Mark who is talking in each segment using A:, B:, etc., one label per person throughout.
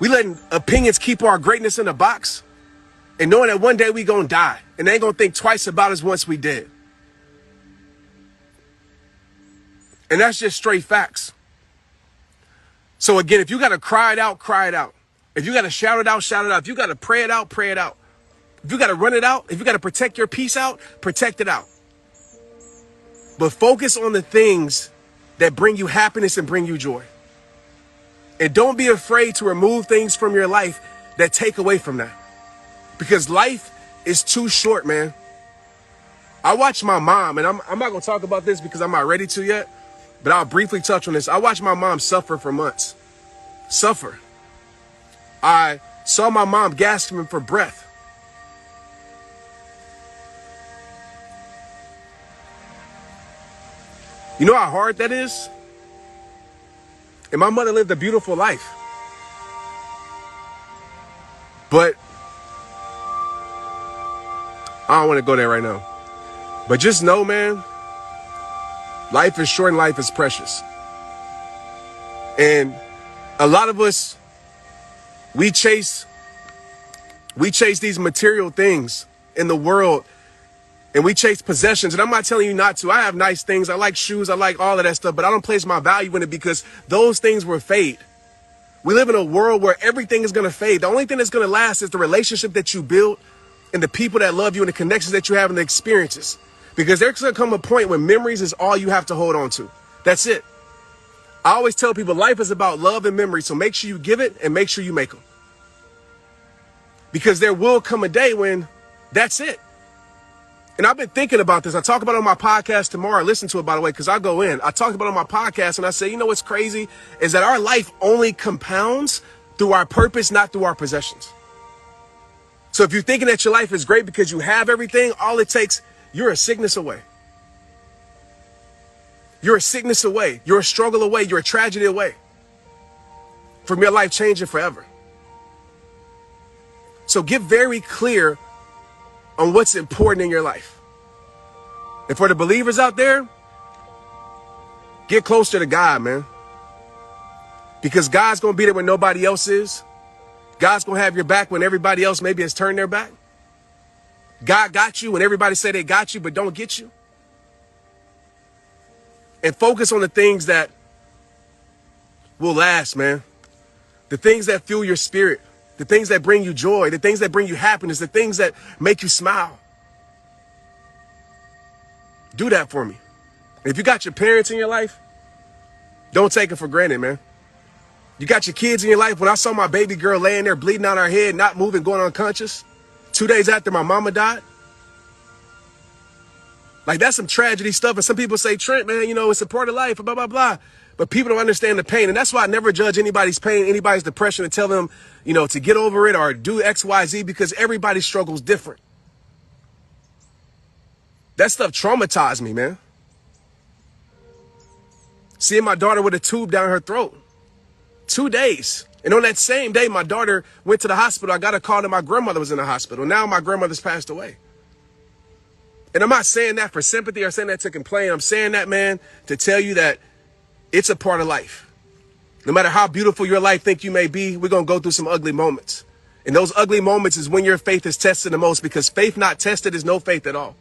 A: We letting opinions keep our greatness in a box and knowing that one day we gonna die and they ain't gonna think twice about us once we dead. And that's just straight facts. So again, if you gotta cry it out, cry it out. If you gotta shout it out, shout it out. If you gotta pray it out, pray it out. If you gotta run it out, if you gotta protect your peace out, protect it out. But focus on the things that bring you happiness and bring you joy. And don't be afraid to remove things from your life that take away from that. Because life is too short, man. I watched my mom, and I'm not going to talk about this because I'm not ready to yet, but I'll briefly touch on this. I watched my mom suffer for months. Suffer. I saw my mom gasping for breath. You know how hard that is? And my mother lived a beautiful life. But I don't want to go there right now. But just know, man, life is short and life is precious. And a lot of us, we chase these material things in the world, and we chase possessions. And I'm not telling you not to. I have nice things. I like shoes. I like all of that stuff, but I don't place my value in it because those things will fade. We live in a world where everything is going to fade. The only thing that's going to last is the relationship that you build and the people that love you and the connections that you have and the experiences. Because there's going to come a point when memories is all you have to hold on to. That's it. I always tell people life is about love and memory. So make sure you give it and make sure you make them. Because there will come a day when that's it. And I've been thinking about this. I talk about it on my podcast tomorrow. Listen to it, by the way, because I go in. I talked about it on my podcast and I say, you know what's crazy is that our life only compounds through our purpose, not through our possessions. So if you're thinking that your life is great because you have everything, all it takes, you're a sickness away. You're a sickness away. You're a struggle away. You're a tragedy away from your life changing forever. So get very clear on what's important in your life. And for the believers out there, get closer to God, man. Because God's going to be there when nobody else is. God's going to have your back when everybody else maybe has turned their back. God got you when everybody say they got you but don't get you. And focus on the things that will last, man. The things that fuel your spirit. The things that bring you joy, the things that bring you happiness, the things that make you smile. Do that for me. If you got your parents in your life, don't take it for granted, man. You got your kids in your life. When I saw my baby girl laying there bleeding out her head, not moving, going unconscious, 2 days after my mama died. Like, that's some tragedy stuff. And some people say, Trent, man, you know, it's a part of life, blah, blah, blah. But people don't understand the pain. And that's why I never judge anybody's pain, anybody's depression, and tell them, you know, to get over it or do X, Y, Z, because everybody struggles different. That stuff traumatized me, man. Seeing my daughter with a tube down her throat. 2 days. And on that same day, my daughter went to the hospital. I got a call that my grandmother was in the hospital. Now my grandmother's passed away. And I'm not saying that for sympathy or saying that to complain. I'm saying that, man, to tell you that it's a part of life. No matter how beautiful your life think you may be, we're going to go through some ugly moments. And those ugly moments is when your faith is tested the most, because faith not tested is no faith at all.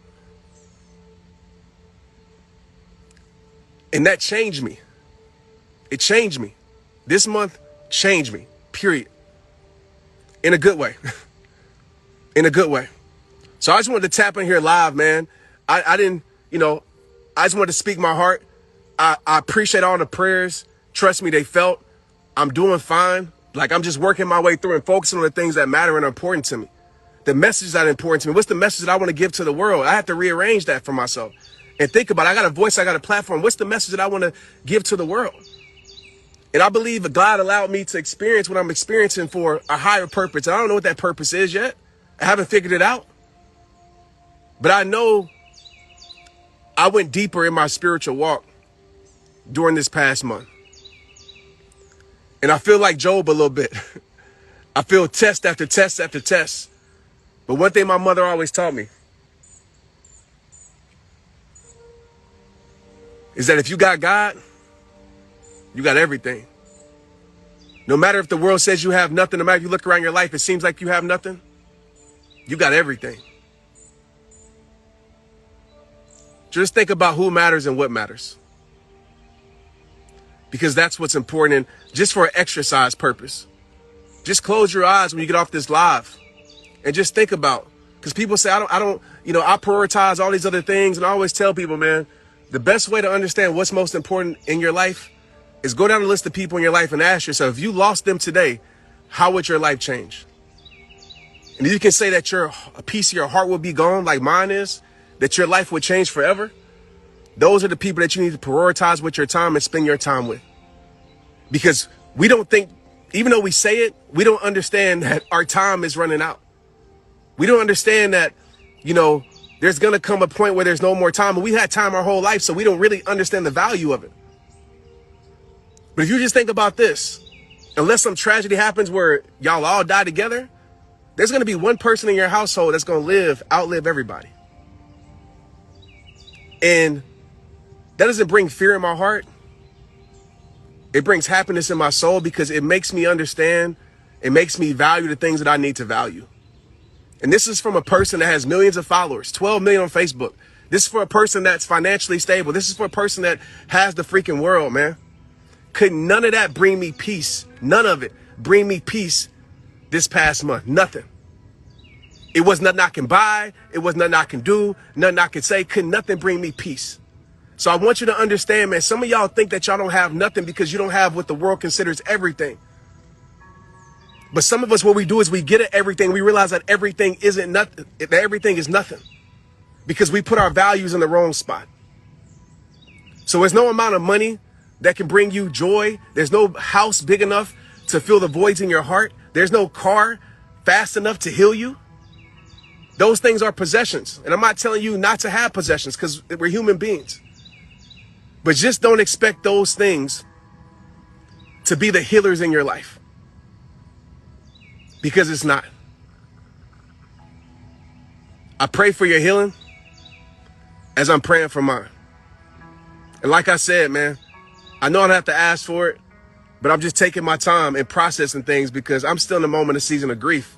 A: And that changed me. It changed me. This month changed me, period. In a good way. In a good way. So I just wanted to tap in here live, man. I didn't, you know, I just wanted to speak my heart. I appreciate all the prayers. Trust me, they felt. I'm doing fine. Like, I'm just working my way through and focusing on the things that matter and are important to me. The messages that are important to me. What's the message that I want to give to the world? I have to rearrange that for myself and think about it. I got a voice. I got a platform. What's the message that I want to give to the world? And I believe that God allowed me to experience what I'm experiencing for a higher purpose. I don't know what that purpose is yet. I haven't figured it out. But I know I went deeper in my spiritual walk during this past month. And I feel like Job a little bit. I feel test after test after test. But one thing my mother always taught me is that if you got God, you got everything. No matter if the world says you have nothing, no matter if you look around your life, it seems like you have nothing. You got everything. Just think about who matters and what matters. Because that's what's important, and just for an exercise purpose. Just close your eyes when you get off this live and just think about, because people say, I prioritize all these other things. And I always tell people, man, the best way to understand what's most important in your life is go down the list of people in your life and ask yourself, if you lost them today, how would your life change? And if you can say that a piece of your heart will be gone like mine is, that your life would change forever, those are the people that you need to prioritize with your time and spend your time with. Because we don't think, even though we say it, we don't understand that our time is running out. We don't understand that, there's going to come a point where there's no more time. And we had time our whole life, so we don't really understand the value of it. But if you just think about this, unless some tragedy happens where y'all all die together, there's going to be one person in your household that's going to outlive everybody. And that doesn't bring fear in my heart. It brings happiness in my soul because it makes me understand. It makes me value the things that I need to value. And this is from a person that has millions of followers, 12 million on Facebook. This is for a person that's financially stable. This is for a person that has the freaking world, man. Could none of that bring me peace? None of it bring me peace this past month. Nothing. It was nothing I can buy. It was nothing I can do. Nothing I can say. Could nothing bring me peace? So I want you to understand, man, some of y'all think that y'all don't have nothing because you don't have what the world considers everything. But some of us, what we do is we get at everything. We realize that everything isn't nothing, that everything is nothing because we put our values in the wrong spot. So there's no amount of money that can bring you joy. There's no house big enough to fill the voids in your heart. There's no car fast enough to heal you. Those things are possessions. And I'm not telling you not to have possessions because we're human beings. But just don't expect those things to be the healers in your life. Because it's not. I pray for your healing as I'm praying for mine. And like I said, man, I know I don't have to ask for it, but I'm just taking my time and processing things because I'm still in the moment of season of grief.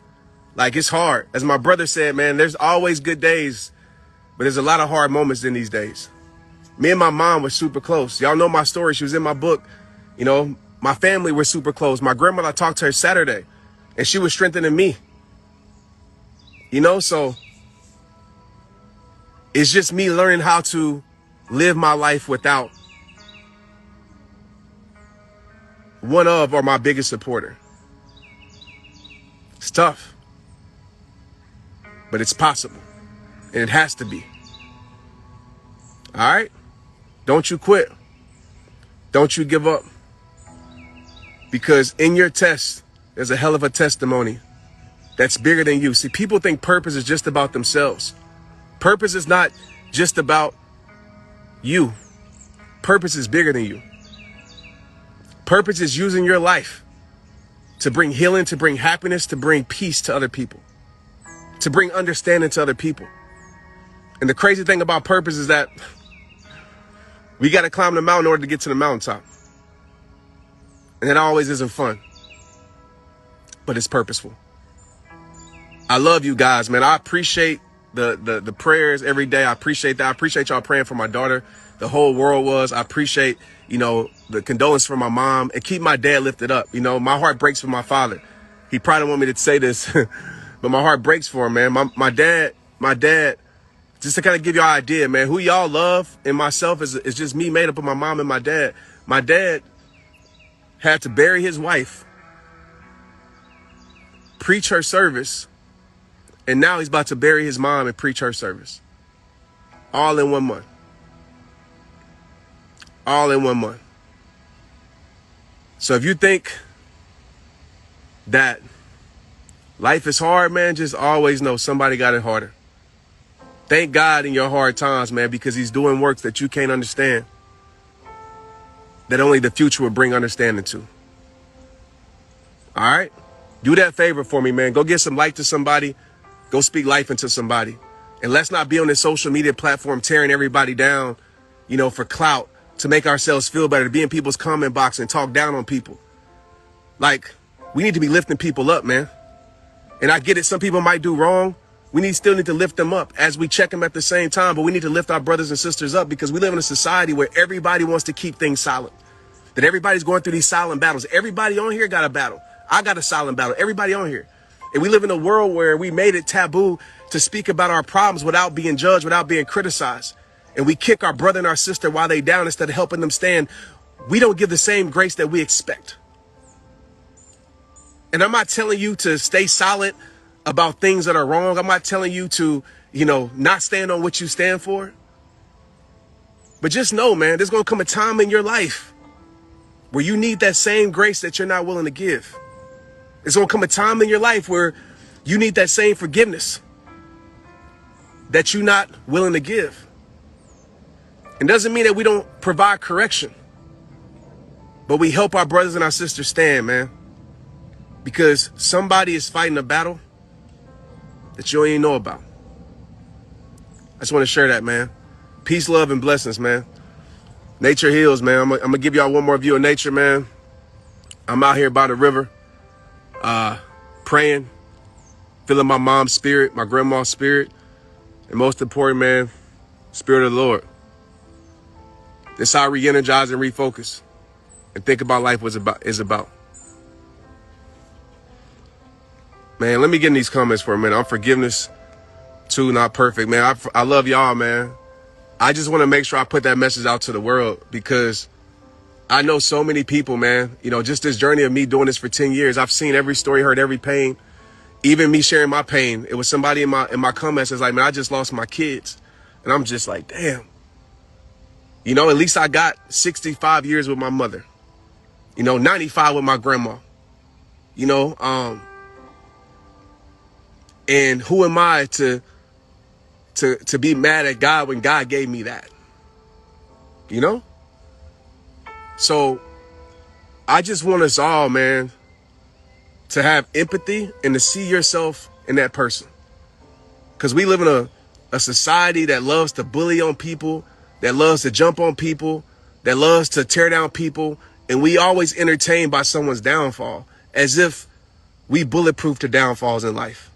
A: Like, it's hard. As my brother said, man, there's always good days, but there's a lot of hard moments in these days. Me and my mom were super close. Y'all know my story. She was in my book. My family were super close. My grandmother, I talked to her Saturday, and she was strengthening me. So it's just me learning how to live my life without one of or my biggest supporter. It's tough, but it's possible, and it has to be. All right? Don't you quit. Don't you give up. Because in your test, there's a hell of a testimony that's bigger than you. See, people think purpose is just about themselves. Purpose is not just about you. Purpose is bigger than you. Purpose is using your life to bring healing, to bring happiness, to bring peace to other people, to bring understanding to other people. And the crazy thing about purpose is that we got to climb the mountain in order to get to the mountaintop. And it always isn't fun, but it's purposeful. I love you guys, man. I appreciate the prayers every day. I appreciate that. I appreciate y'all praying for my daughter. The whole world was. I appreciate, the condolence for my mom, and keep my dad lifted up. My heart breaks for my father. He probably don't want me to say this, but my heart breaks for him, man. My dad, just to kind of give you an idea, man, who y'all love and myself is just me made up of my mom and my dad. My dad had to bury his wife, preach her service, and now he's about to bury his mom and preach her service. All in 1 month. All in 1 month. So if you think that life is hard, man, just always know somebody got it harder. Thank God in your hard times, man, because he's doing works that you can't understand, that only the future will bring understanding to. All right? Do that favor for me, man. Go get some light to somebody. Go speak life into somebody. And let's not be on this social media platform tearing everybody down, for clout, to make ourselves feel better, to be in people's comment box and talk down on people. Like, we need to be lifting people up, man. And I get it. Some people might do wrong. We still need to lift them up as we check them at the same time. But we need to lift our brothers and sisters up, because we live in a society where everybody wants to keep things silent. That everybody's going through these silent battles. Everybody on here got a battle. I got a silent battle. Everybody on here. And we live in a world where we made it taboo to speak about our problems without being judged, without being criticized. And we kick our brother and our sister while they down instead of helping them stand. We don't give the same grace that we expect. And I'm not telling you to stay silent about things that are wrong. I'm not telling you to, not stand on what you stand for. But just know, man, there's going to come a time in your life where you need that same grace that you're not willing to give. There's going to come a time in your life where you need that same forgiveness that you're not willing to give. It doesn't mean that we don't provide correction, but we help our brothers and our sisters stand, man. Because somebody is fighting a battle that you don't even know about. I just want to share that, man. Peace, love, and blessings, man. Nature heals, man. I'm going to give y'all one more view of nature, man. I'm out here by the river, praying, feeling my mom's spirit, my grandma's spirit, and most important, man, Spirit of the Lord. This is how I re-energize and refocus and think about life is about. Man, let me get in these comments for a minute. Unforgiveness, too, not perfect, man. I love y'all, man. I just want to make sure I put that message out to the world, because I know so many people, man. Just this journey of me doing this for 10 years. I've seen every story, heard every pain, even me sharing my pain. It was somebody in my comments that's like, man, I just lost my kids. And I'm just like, damn. At least I got 65 years with my mother. 95 with my grandma. And who am I to be mad at God when God gave me that? So I just want us all, man, to have empathy and to see yourself in that person. Because we live in a society that loves to bully on people, that loves to jump on people, that loves to tear down people. And we always entertained by someone's downfall, as if we bulletproof to downfalls in life.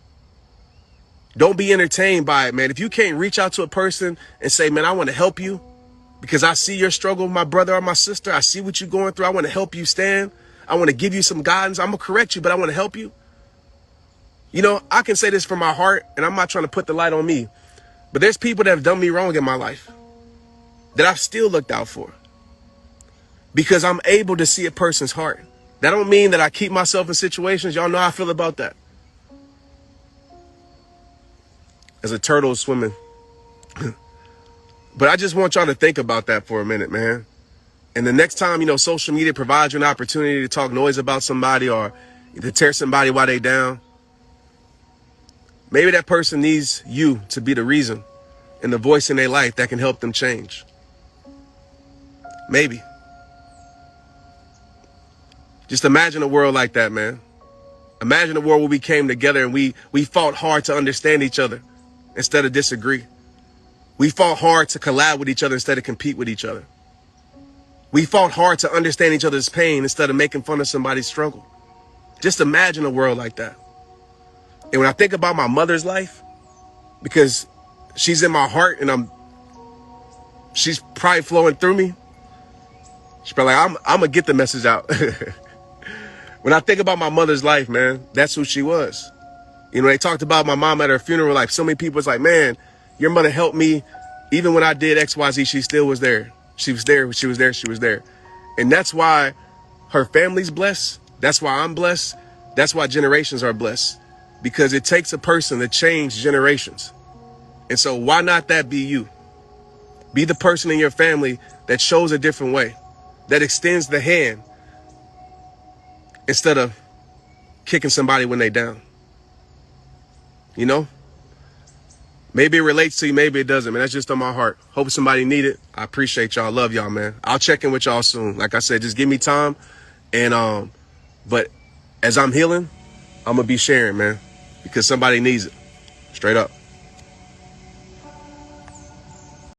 A: Don't be entertained by it, man. If you can't reach out to a person and say, man, I want to help you because I see your struggle, my brother or my sister. I see what you're going through. I want to help you stand. I want to give you some guidance. I'm going to correct you, but I want to help you. I can say this from my heart, and I'm not trying to put the light on me, but there's people that have done me wrong in my life that I've still looked out for, because I'm able to see a person's heart. That don't mean that I keep myself in situations. Y'all know how I feel about that. As a turtle swimming. But I just want y'all to think about that for a minute, man. And the next time, social media provides you an opportunity to talk noise about somebody or to tear somebody while they down, maybe that person needs you to be the reason and the voice in their life that can help them change. Maybe. Just imagine a world like that, man. Imagine a world where we came together and we fought hard to understand each other instead of disagree. We fought hard to collab with each other instead of compete with each other. We fought hard to understand each other's pain instead of making fun of somebody's struggle. Just imagine a world like that. And when I think about my mother's life, because she's in my heart and she's probably flowing through me, she's probably like, I'm going to get the message out. When I think about my mother's life, man, that's who she was. They talked about my mom at her funeral. Like, so many people was like, man, your mother helped me. Even when I did XYZ, she still was there. She was there. She was there. She was there. And that's why her family's blessed. That's why I'm blessed. That's why generations are blessed. Because it takes a person to change generations. And so why not that be you? Be the person in your family that shows a different way, that extends the hand instead of kicking somebody when they down. Maybe it relates to you, maybe it doesn't, man. That's just on my heart. Hope somebody need it. I appreciate y'all. Love y'all, man. I'll check in with y'all soon. Like I said, just give me time. And but as I'm healing, I'm gonna be sharing, man, because somebody needs it. Straight up.